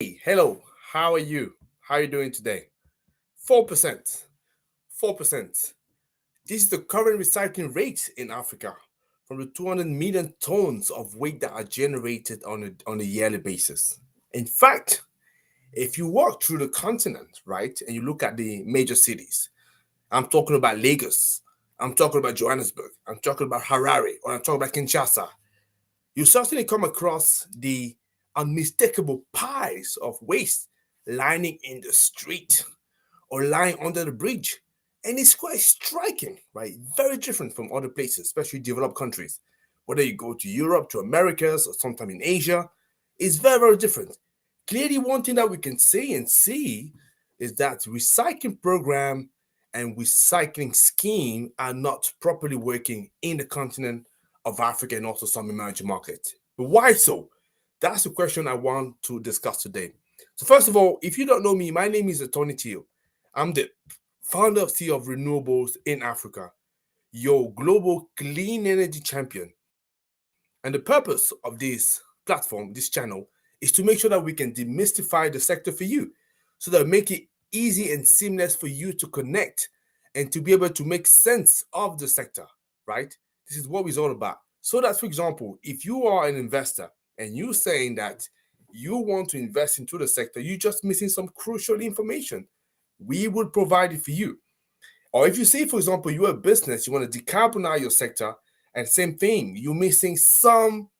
Hey, hello, how are you? How are you doing today? 4%. 4%. This is the current recycling rate in Africa from the 200 million tons of waste that are generated on a yearly basis. In fact, if you walk through the continent, right, and you look at the major cities, I'm talking about Lagos, I'm talking about Johannesburg, I'm talking about Harare, or I'm talking about Kinshasa, you certainly come across the unmistakable piles of waste lining in the street or lying under the bridge. And it's quite striking, right? Very different from other places, especially developed countries. Whether you go to Europe, to Americas, or sometime in Asia, it's very, very different. Clearly, one thing that we can say and see is that recycling program and recycling scheme are not properly working in the continent of Africa and also some emerging markets. But why so? That's the question I want to discuss today. So, first of all, if you don't know me, my name is Tony Teal. I'm the founder of CEO of Renewables in Africa, your global clean energy champion. And the purpose of this platform, this channel, is to make sure that we can demystify the sector for you so that make it easy and seamless for you to connect and to be able to make sense of the sector, right? This is what it's all about. So that, for example, if you are an investor and you're saying that you want to invest into the sector, you're just missing some crucial information. We will provide it for you. Or if you say, for example, you're a business, you want to decarbonize your sector, and same thing, you're missing some,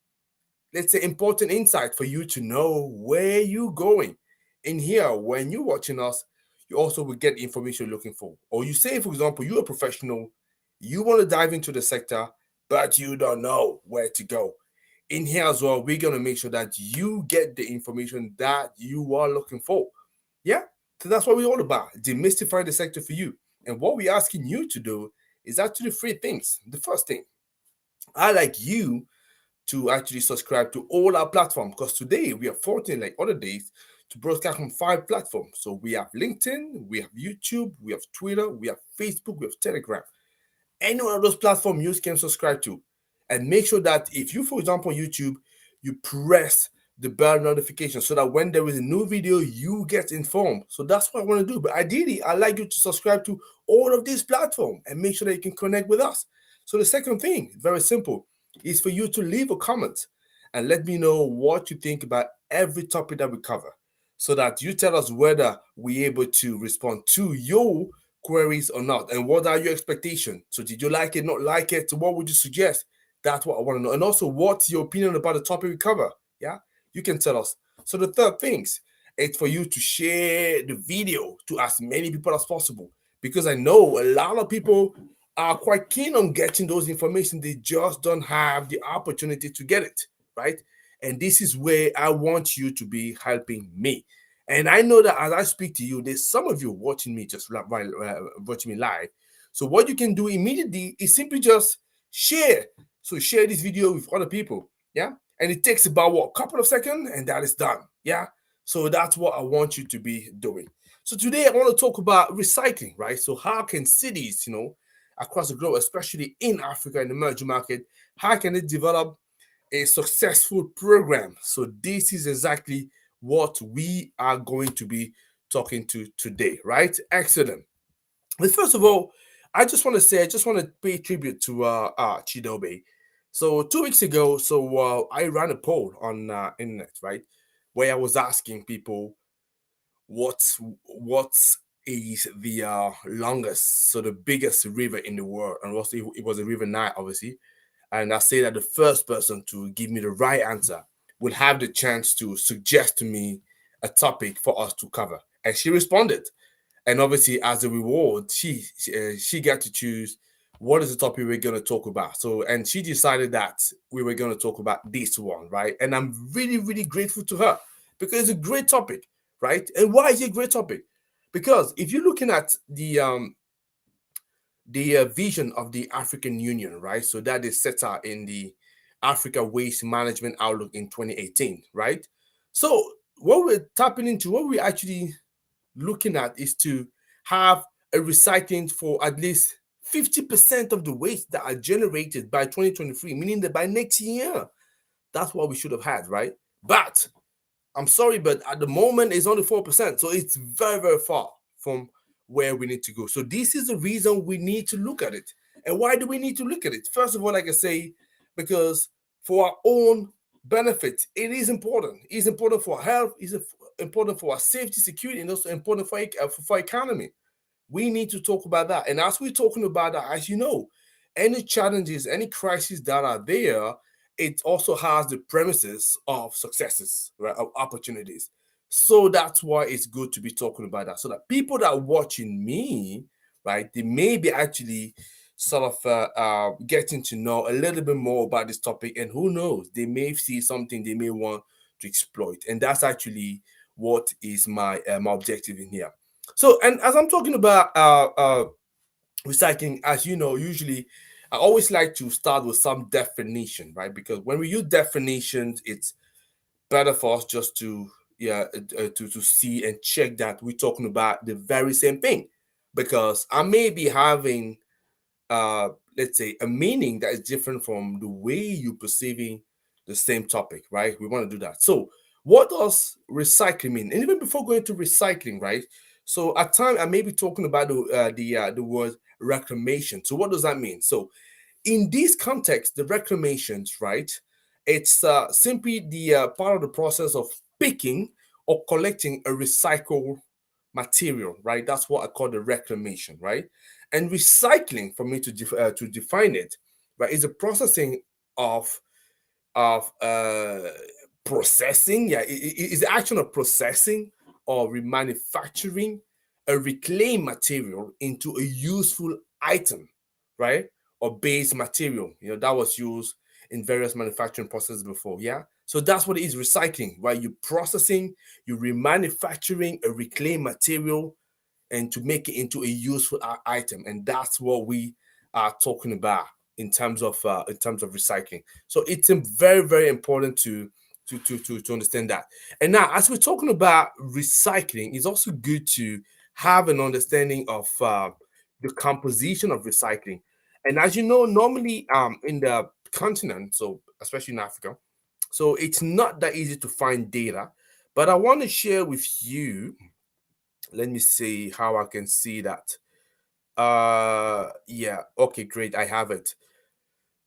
let's say, important insight for you to know where you're going. In here, when you're watching us, you also will get information you're looking for. Or you say, for example, you're a professional, you want to dive into the sector, but you don't know where to go. In here as well, we're going to make sure that you get the information that you are looking for. Yeah? So that's what we're all about, demystifying the sector for you. And what we're asking you to do is actually three things. The first thing, I like you to actually subscribe to all our platforms because today we are fortunate, like other days, to broadcast on 5 platforms. So we have LinkedIn, we have YouTube, we have Twitter, we have Facebook, we have Telegram. Any one of those platforms you can subscribe to. And make sure that if you, for example, on YouTube, you press the bell notification so that when there is a new video, you get informed. So that's what I want to do. But ideally, I'd like you to subscribe to all of these platforms and make sure that you can connect with us. So the second thing, very simple, is for you to leave a comment and let me know what you think about every topic that we cover so that you tell us whether we're able to respond to your queries or not, and what are your expectations. So did you like it, not like it? So what would you suggest? That's what I want to know. And also, what's your opinion about the topic we cover? Yeah, you can tell us. So the third things, it's for you to share the video to as many people as possible, because I know a lot of people are quite keen on getting those information. They just don't have the opportunity to get it, right? And this is where I want you to be helping me. And I know that as I speak to you, there's some of you watching me just watching me live. So what you can do immediately is simply just share. So share this video with other people. Yeah. And it takes about what, a couple of seconds, and that is done. Yeah. So that's what I want you to be doing. So today I want to talk about recycling, right? So how can cities, across the globe, especially in Africa and emerging market, how can they develop a successful program? So this is exactly what we are going to be talking to today, right? Excellent. But first of all, I just want to pay tribute to Chidobe. So 2 weeks ago, I ran a poll on internet, right, where I was asking people what is the longest, so the biggest river in the world, and also it was a river Nile, obviously. And I say that the first person to give me the right answer will have the chance to suggest to me a topic for us to cover. And she responded. And obviously, as a reward, she got to choose what is the topic we're going to talk about. So, and she decided that we were going to talk about this one, right? And I'm really, really grateful to her because it's a great topic, right? And why is it a great topic? Because if you're looking at the vision of the African Union, right? So that is set out in the Africa Waste Management Outlook in 2018, right? So what we're tapping into, what we're actually looking at is to have a recycling for at least 50% of the waste that are generated by 2023, meaning that by next year, that's what we should have had, right? But I'm sorry, but at the moment it's only 4%. So it's very, very far from where we need to go. So this is the reason we need to look at it. And why do we need to look at it? First of all, like I say, because for our own benefit, it is important. It's important for our health, it's important for our safety, security, and also important for economy. We need to talk about that. And as we're talking about that, as you know, any challenges, any crises that are there, it also has the premises of successes, right, of opportunities. So that's why it's good to be talking about that. So that people that are watching me, right, they may be actually sort of getting to know a little bit more about this topic. And who knows, they may see something they may want to exploit. And that's actually what is my objective in here. So, and as I'm talking about recycling, as you know, usually I always like to start with some definition, right? Because when we use definitions, it's better for us just to to see and check that we're talking about the very same thing. Because I may be having uh let's say a meaning that is different from the way you're perceiving the same topic, right? We want to do that. So what does recycling mean? And even before going to recycling, right? So at times I may be talking about the word reclamation. So what does that mean? So in this context, the reclamations, right? It's simply the part of the process of picking or collecting a recycled material, right? That's what I call the reclamation, right? And recycling, for me to define it, right, is a processing of of processing. Yeah, it is the action of processing or remanufacturing a reclaimed material into a useful item, right? Or base material, that was used in various manufacturing processes before. Yeah. So that's what it is, recycling, right? You're processing, you're remanufacturing a reclaimed material and to make it into a useful item. And that's what we are talking about in terms of recycling. So it's very, very important to understand that. And now, as we're talking about recycling, it's also good to have an understanding of the composition of recycling. And as you know, normally in the continent, so especially in Africa, so it's not that easy to find data. But I want to share with you, let me see how I can see that. Yeah, okay, great, I have it.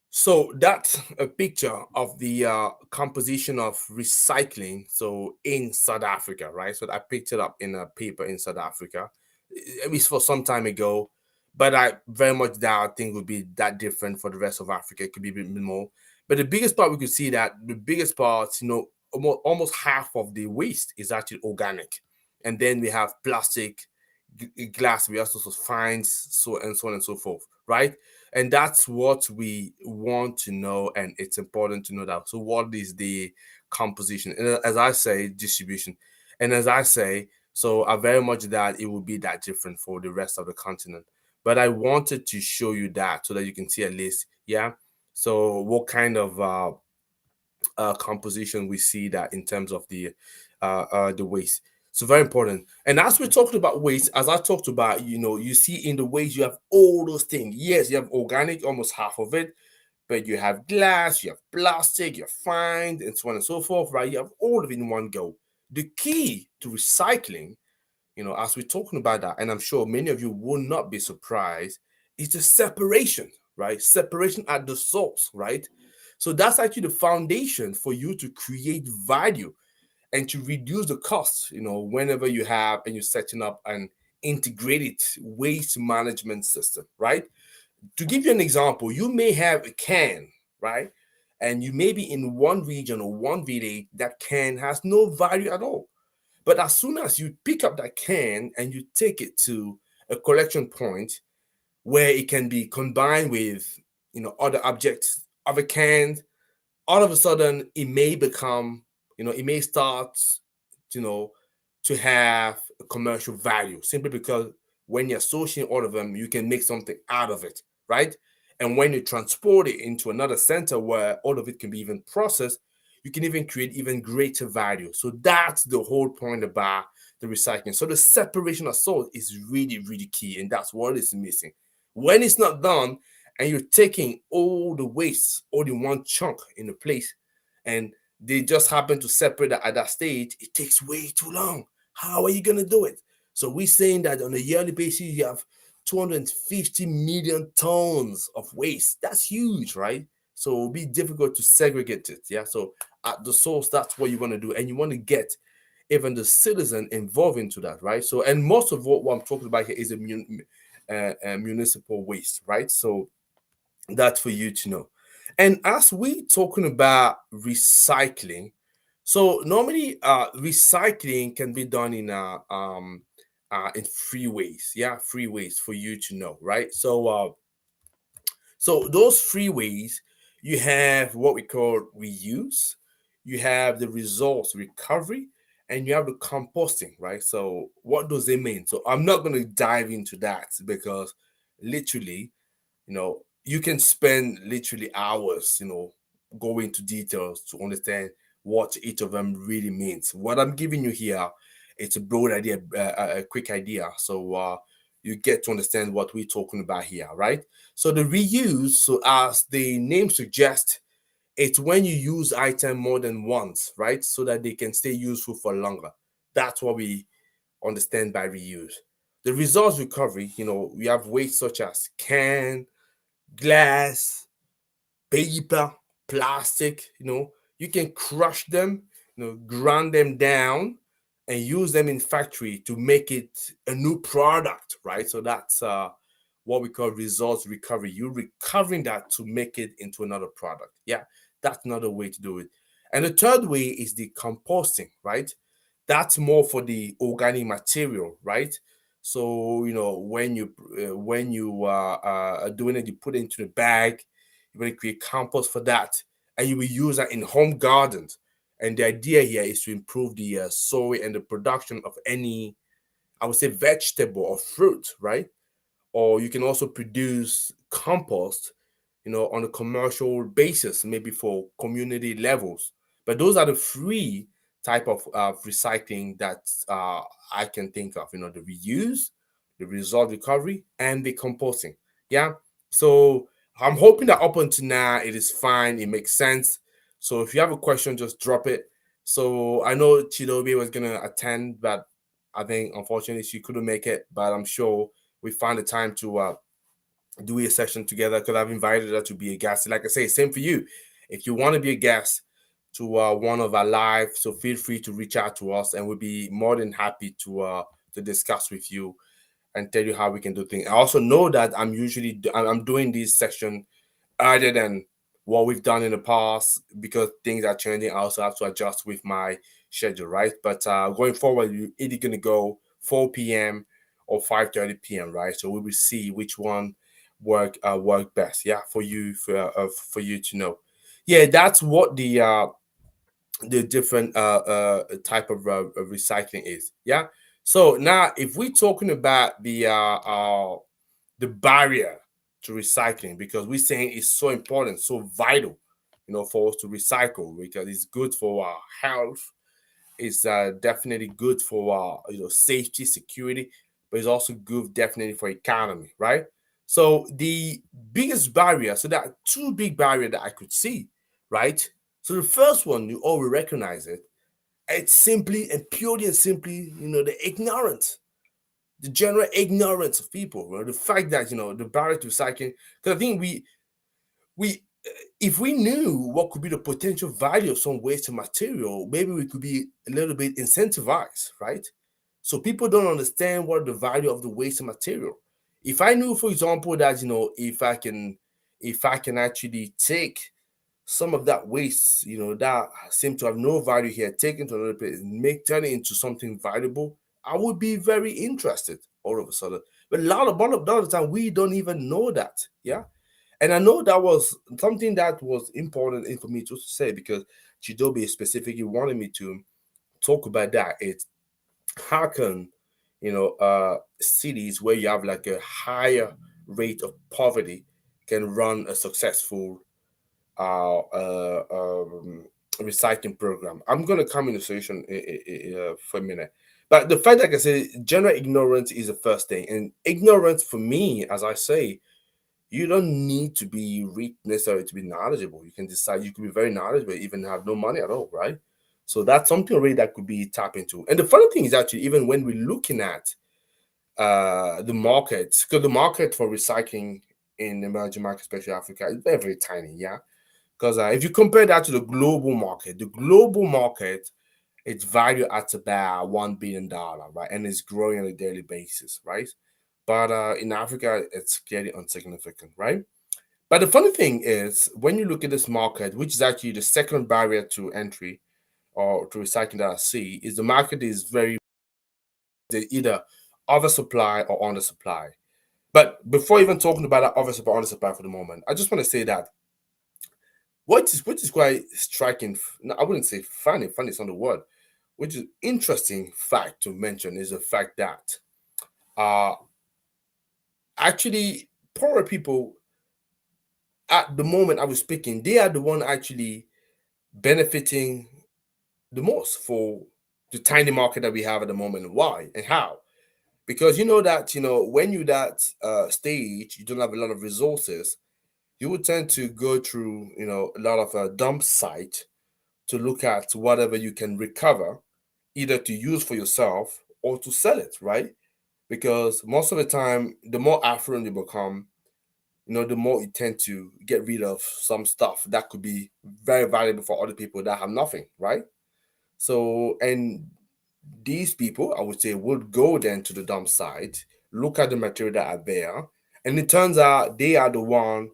So that's a picture of the composition of recycling. So in South Africa, right? So I picked it up in a paper in South Africa. It was for some time ago, but I very much doubt things would be that different for the rest of Africa. It could be a bit more. But the biggest part, we could see that the biggest part, almost half of the waste is actually organic. And then we have plastic, glass, we also find so and so on and so forth, right? And that's what we want to know, and it's important to know that. So what is the composition, and as I say, distribution, and as I say, so I very much that it will be that different for the rest of the continent. But I wanted to show you that so that you can see at least, yeah, so what kind of composition we see that in terms of the waste. So very important. And as we're talking about waste, as I talked about, you see in the waste you have all those things. Yes, you have organic, almost half of it, but you have glass, you have plastic, you have fine, and so on and so forth, right? You have all of it in one go. The key to recycling, as we're talking about that, and I'm sure many of you will not be surprised, is the separation, right? Separation at the source, right? So that's actually the foundation for you to create value and to reduce the costs, whenever you have and you're setting up an integrated waste management system, right? To give you an example, you may have a can, right? And you may be in one region or one village, that can has no value at all. But as soon as you pick up that can and you take it to a collection point where it can be combined with, other objects, other cans, all of a sudden it may become, it may start, you know, to have a commercial value, simply because when you're associating all of them, you can make something out of it, right? And when you transport it into another center where all of it can be even processed, you can even create even greater value. So that's the whole point about the recycling. So the separation of salt is really, really key, and that's what is missing. When it's not done, and you're taking all the waste all in one chunk in a place, and they just happen to separate that at that stage, it takes way too long. How are you going to do it? So we're saying that on a yearly basis, you have 250 million tons of waste. That's huge, right? So it'll be difficult to segregate it. Yeah. So at the source, that's what you want to do. And you want to get even the citizen involved into that, right? So, and most of what I'm talking about here is a municipal waste, right? So that's for you to know. And as we talking about recycling, so normally recycling can be done in three ways. Yeah, three ways for you to know, right? So those three ways, you have what we call reuse, you have the resource recovery, and you have the composting, right? So what does it mean? So I'm not going to dive into that because literally, you can spend literally hours, going into details to understand what each of them really means. What I'm giving you here, it's a broad idea, a quick idea. So you get to understand what we're talking about here, right? So the reuse, so as the name suggests, it's when you use item more than once, right? So that they can stay useful for longer. That's what we understand by reuse. The resource recovery, we have waste such as can, glass, paper, plastic, you can crush them, grind them down and use them in factory to make it a new product, right? So that's what we call resource recovery. You're recovering that to make it into another product. Yeah, that's another way to do it. And the third way is the composting, right? That's more for the organic material, right? So when you are doing it, you put it into the bag. You want to create compost for that, and you will use that in home gardens. And the idea here is to improve the soil and the production of any, I would say, vegetable or fruit, right? Or you can also produce compost, on a commercial basis, maybe for community levels. But those are the three type of recycling that I can think of. The reuse, the result recovery, and the composting. Yeah. So I'm hoping that up until now it is fine. It makes sense. So if you have a question, just drop it. So I know Chidobe was gonna attend, but I think unfortunately she couldn't make it. But I'm sure we find the time to do a session together because I've invited her to be a guest. Like I say, same for you. If you want to be a guest to one of our live, so feel free to reach out to us, and we'll be more than happy to discuss with you and tell you how we can do things. I also know that I'm doing this section other than what we've done in the past because things are changing. I also have to adjust with my schedule, right? But going forward, you're either gonna go 4 p.m. or 5:30 p.m., right? So we will see which one work best. Yeah, for you to know. Yeah, that's what the different type of recycling is. Yeah. So now, if we're talking about the barrier to recycling, because we're saying it's so important, so vital, for us to recycle because it's good for our health. It's definitely good for our safety, security, but it's also good definitely for economy, right? So the biggest barrier, so there are two big barriers that I could see, right? So the first one, you all will recognize it. It's simply and purely and simply, the ignorance, the general ignorance of people. The fact that the barrier to recycling. Because I think we if we knew what could be the potential value of some waste material, maybe we could be a little bit incentivized, right? So people don't understand what the value of the waste material. If I knew, for example, that if I can actually take some of that waste, that seem to have no value here, take it to another place, turn it into something valuable, I would be very interested all of a sudden. But a lot of the time, we don't even know that. Yeah. And I know that was something that was important for me to say because Chidobe specifically wanted me to talk about that. It's how can cities where you have like a higher rate of poverty can run a successful recycling program. I'm gonna come in the solution for a minute. But the fact, like I said, general ignorance is the first thing, and ignorance for me, as I say, You don't need to be rich necessarily to be knowledgeable. You can decide you could be very knowledgeable, even have no money at all, right? So that's something already that could be tapped into. And the funny thing is actually, even when we're looking at the market, because the market for recycling in emerging markets, especially Africa, is very, very tiny, yeah. Because if you compare that to the global market, it's valued at about $1 billion, right? And it's growing on a daily basis, right? But in Africa, it's clearly insignificant, right? But the funny thing is, when you look at this market, which is actually the second barrier to entry or to recycling that I see, is the market is very either oversupply or undersupply. But before even talking about that oversupply, undersupply for the moment, I just want to say that which is quite striking. No, I wouldn't say funny. Funny is not the word. Which is interesting fact to mention is the fact that uh actually poorer people at the moment I was speaking, they are the one actually benefiting the most for the tiny market that we have at the moment. Why and how? Because you know that when you that stage, you don't have a lot of resources. You would tend to go through a lot of dump site to look at whatever you can recover, either to use for yourself or to sell it, right? Because most of the time, the more affluent you become, the more you tend to get rid of some stuff that could be very valuable for other people that have nothing, right? So, and these people, I would say, would go then to the dump site, look at the material that are there, and it turns out they are the one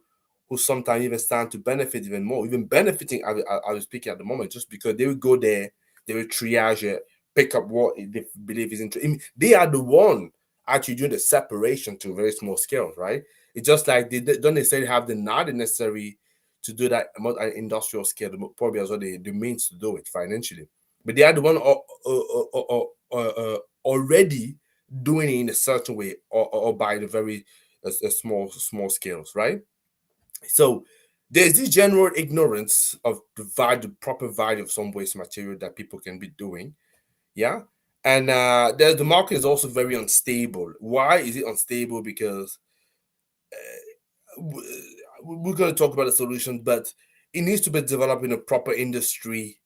who sometimes even stand to benefit even more, even benefiting. I was speaking at the moment, just because they would go there, they would triage it, pick up what they believe is interesting. They are the one actually doing the separation to very small scales, right? It's just like they don't necessarily have the knowledge necessary to do that at an industrial scale, probably as well the means to do it financially. But they are the one already doing it in a certain way, or by the very small scales, right? So there's this general ignorance of the proper value of some waste material that people can be doing, yeah. And the market is also very unstable. Why is it unstable? Because we're going to talk about the solutions, but it needs to be developed in a proper industry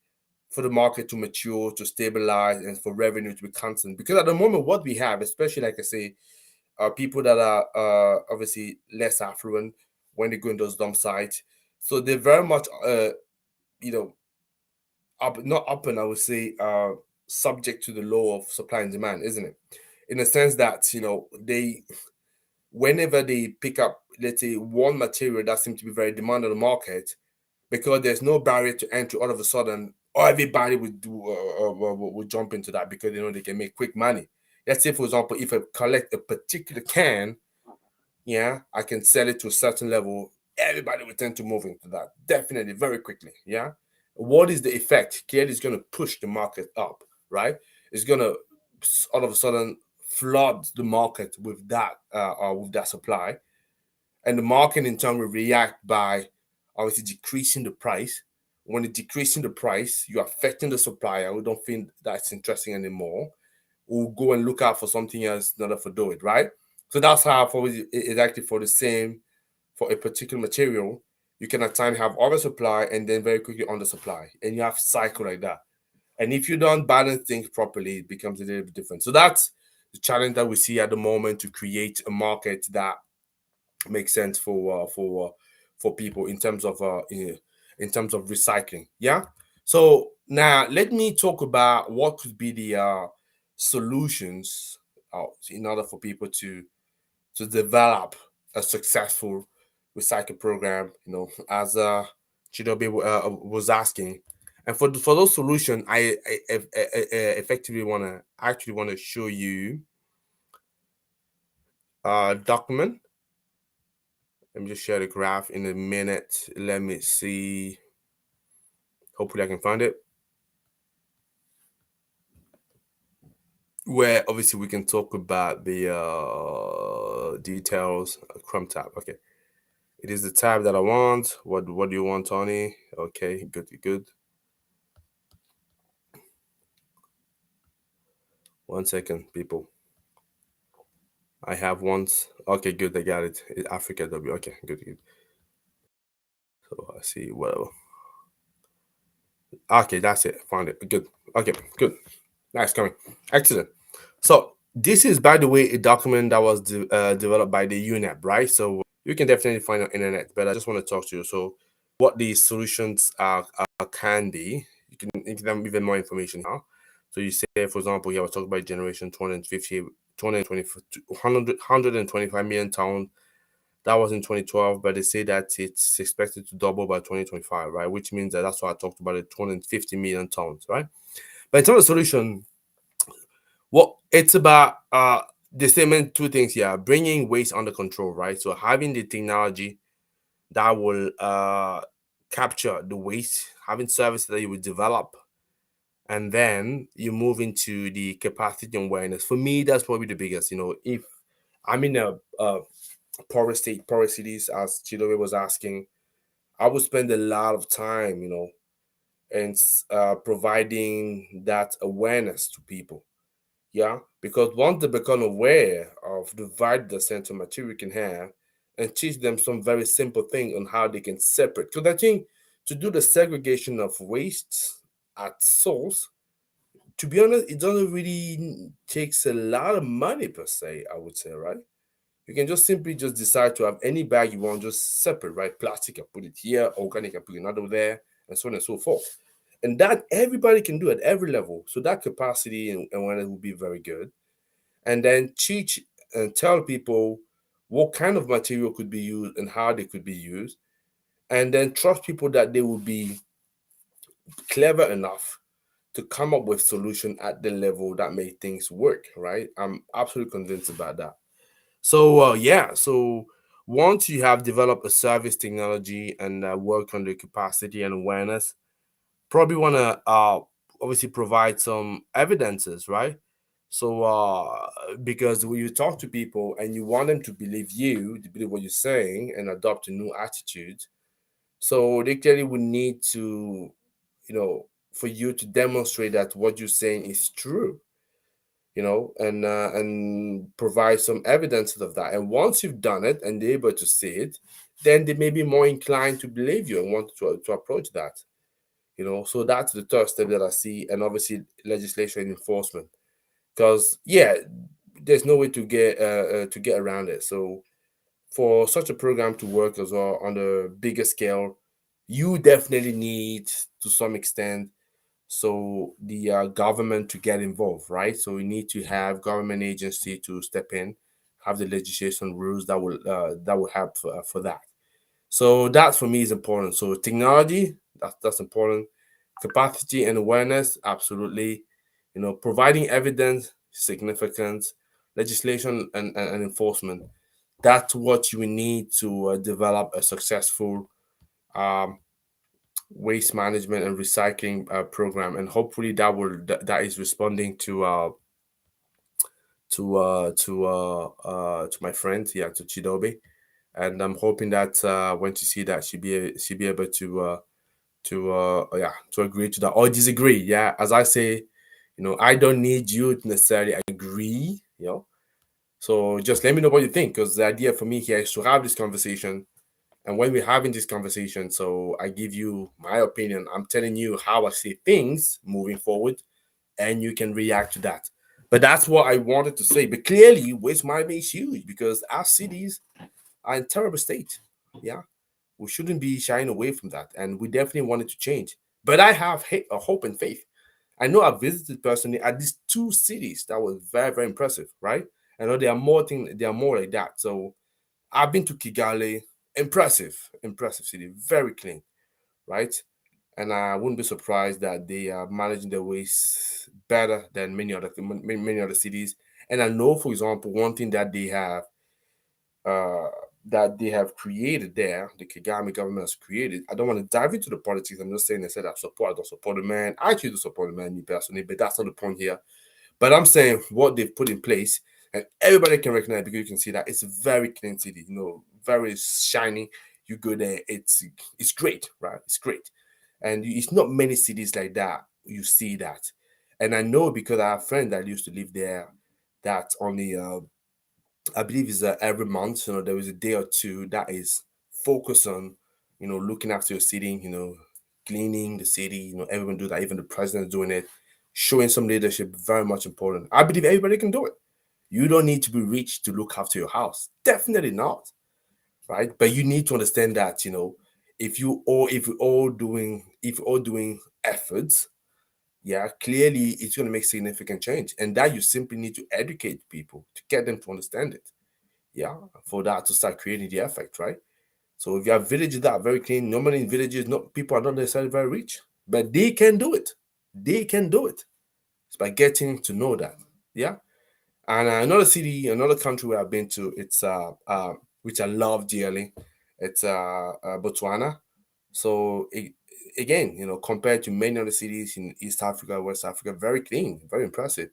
for the market to mature, to stabilize, and for revenue to be constant. Because at the moment, what we have, especially like I say, are people that are obviously less affluent when they go in those dump sites. So they're very much, you know, up not up and I would say subject to the law of supply and demand, isn't it? In the sense that they whenever they pick up, let's say, one material that seems to be very demanded on the market, because there's no barrier to entry, all of a sudden, everybody would do would jump into that because they can make quick money. Let's say, for example, if I collect a particular can, yeah, I can sell it to a certain level. Everybody will tend to move into that definitely very quickly. Yeah, what is the effect? Clearly, it's going to push the market up, right? It's going to all of a sudden flood the market with that supply, and the market in turn will react by obviously decreasing the price. When it's decreasing the price, you're affecting the supplier who don't think that's interesting anymore, who go and look out for something else in order to do it, right? So that's how for it's actually for the same for a particular material. You can at times have oversupply and then very quickly undersupply, and you have cycle like that. And if you don't balance things properly, it becomes a little bit different. So that's the challenge that we see at the moment to create a market that makes sense for people in terms of recycling. Yeah. So now let me talk about what could be the solutions in order for people to develop a successful recycle program. As Chidobe was asking, and for those solutions, I effectively want to show you a document. Let me just share the graph in a minute. Let me see. Hopefully I can find it. Where obviously we can talk about the details. Chrome tab. Okay. It is the tab that I want. What do you want, Tony? Okay, good. 1 second, people. I have once. Okay, good. I got it. Africa W. Okay, good, good. So I see. Whatever. Okay, that's it. Found it. Good. Okay, good. Nice coming. Excellent. So this is, by the way, a document that was developed by the UNEP, right? So you can definitely find on internet. But I just want to talk to you. So what these solutions can be. You can give them even more information here. So you say, for example, here I was talking about generation 250, 220, 125 million tons. That was in 2012, but they say that it's expected to double by 2025, right? Which means that that's why I talked about it, 250 million tons, right? But in terms of solution, what it's about, they say meant two things here: bringing waste under control, right? So having the technology that will capture the waste, having services that you will develop, and then you move into the capacity and awareness. For me, that's probably the biggest. If I'm in a porous cities, as Chidobe was asking, I would spend a lot of time, and providing that awareness to people. Yeah, because once they become aware of the value the center material can have, and teach them some very simple thing on how they can separate. Because I think to do the segregation of waste at source, to be honest, it doesn't really takes a lot of money per se. I would say, right? You can just simply just decide to have any bag you want, just separate, right? Plastic, I put it here, organic, I put another there, and so on and so forth. And that everybody can do at every level. So that capacity and when it will be very good. And then teach and tell people what kind of material could be used and how they could be used. And then trust people that they will be clever enough to come up with solution at the level that make things work, right? I'm absolutely convinced about that. So yeah, so once you have developed a service technology and work on the capacity and awareness, probably want to obviously provide some evidences, right? So because when you talk to people and you want them to believe you, to believe what you're saying and adopt a new attitude, so they clearly would need to, for you to demonstrate that what you're saying is true, and provide some evidence of that. And once you've done it and they're able to see it, then they may be more inclined to believe you and want to approach that. So that's the third step that I see, and obviously legislation enforcement. Because yeah, there's no way to get around it. So for such a program to work as well on a bigger scale, you definitely need to some extent so the government to get involved, right? So we need to have government agency to step in, have the legislation rules that will help for that. So that for me is important. So technology, that's important. Capacity and awareness, absolutely. Providing evidence, significant. Legislation and enforcement. That's what you need to develop a successful um, waste management and recycling program, and hopefully that is responding to my friend, yeah, to Chidobe, and I'm hoping that when she see that she be able to agree to that or disagree. Yeah, as I say, I don't need you to necessarily agree. So just let me know what you think, because the idea for me here is to have this conversation. And when we're having this conversation, so I give you my opinion, I'm telling you how I see things moving forward, and you can react to that. But that's what I wanted to say. But clearly, waste management is huge because our cities are in terrible state. Yeah, we shouldn't be shying away from that, and we definitely want it to change. But I have a hope and faith. I know I visited personally at these two cities that was very, very impressive, right? I know there are more like that. So I've been to Kigali, impressive city, very clean, right? And I wouldn't be surprised that they are managing their waste better than many other cities. And I know, for example, one thing uh, that they have created there, the Kagame government has created. I don't want to dive into the politics. I'm just saying they said I don't support the man. I actually do support the man, me personally, but that's not the point here. But I'm saying what they've put in place, and everybody can recognize because you can see that it's a very clean city, very shiny. You go there, it's great, right? It's great, and it's not many cities like that you see that. And I know because I have a friend that used to live there, that on the I believe is every month, there is a day or two that is focused on, looking after your city, cleaning the city, everyone do that, even the president doing it, showing some leadership, very much important. I believe everybody can do it. You don't need to be rich to look after your house. Definitely not, right? But you need to understand that, if you're all doing efforts, yeah, clearly it's going to make significant change, and that you simply need to educate people to get them to understand it, yeah, for that to start creating the effect, right? So if you have villages that are very clean, normally in villages, not people are not necessarily very rich, but they can do it. They can do it. It's by getting to know that, yeah. And another city, another country where I've been to, it's which I love dearly. It's Botswana. So again, compared to many other cities in East Africa, West Africa, very clean, very impressive.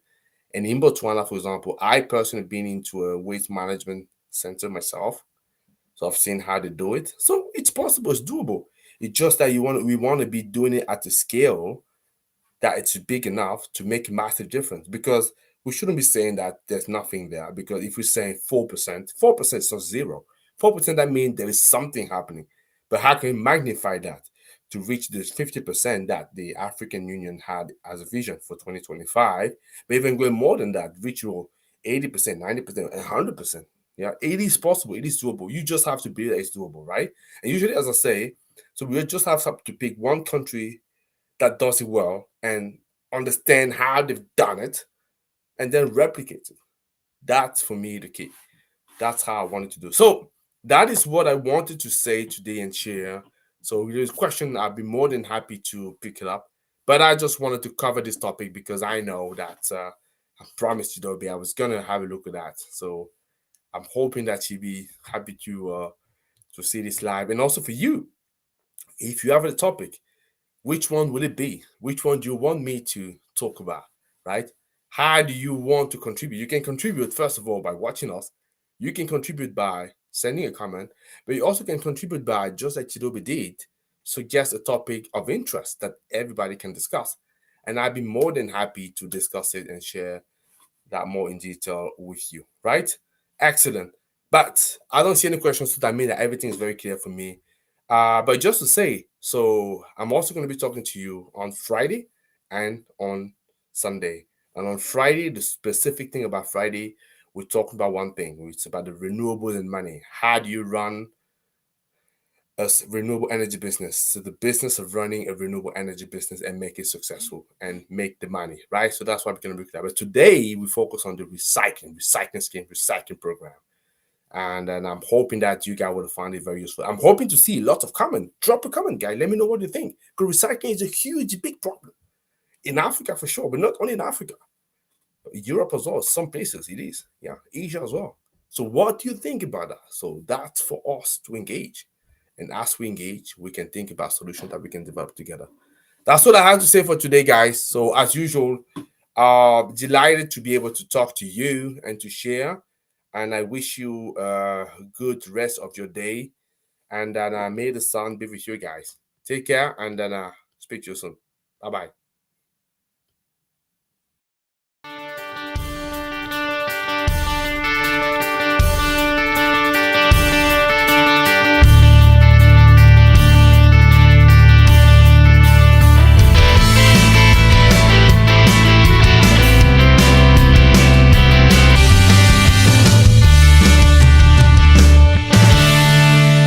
And in Botswana, for example, I personally been into a waste management center myself, so I've seen how they do it. So it's possible, it's doable. It's just that we want to be doing it at a scale that it's big enough to make a massive difference, because we shouldn't be saying that there's nothing there, because if we're saying 4%, 4% is not zero. 4%, that means there is something happening. But how can we magnify that to reach this 50% that the African Union had as a vision for 2025? But even going more than that, reach your 80%, 90%, 100%. Yeah, it is possible, it is doable. You just have to believe that it's doable, right? And usually, as I say, so we just have to pick one country that does it well and understand how they've done it and then replicate it. That's for me the key. That's how I wanted to do. So that is what I wanted to say today and share. So if there's a question, I'd be more than happy to pick it up. But I just wanted to cover this topic because I know that I promised you, Dobby, I was gonna have a look at that. So I'm hoping that you'll be happy to see this live. And also for you, if you have a topic, which one will it be? Which one do you want me to talk about? Right? How do you want to contribute? You can contribute, first of all, by watching us. You can contribute by sending a comment, but you also can contribute by, just like Chidobe did, suggest a topic of interest that everybody can discuss. And I'd be more than happy to discuss it and share that more in detail with you, right? Excellent. But I don't see any questions, so that means that everything is very clear for me. But just to say, so I'm also going to be talking to you on Friday and on Sunday. And on Friday, the specific thing about Friday, we're talking about one thing. It's about the renewables and money. How do you run a renewable energy business? So the business of running a renewable energy business and make it successful and make the money, right? So that's what we're going to look at. But today we focus on the recycling scheme, recycling program. And I'm hoping that you guys will find it very useful. I'm hoping to see lots of comment. Drop a comment, guys. Let me know what you think. Because recycling is a huge, big problem in Africa for sure, but not only in Africa. Europe as well. Some places it is. Yeah, Asia as well. So what do you think about that? So that's for us to engage. And as we engage, we can think about solutions that we can develop together. That's what I have to say for today, guys. So as usual, delighted to be able to talk to you and to share. And I wish you a good rest of your day. And then may the sun be with you guys. Take care, and then speak to you soon. Bye bye.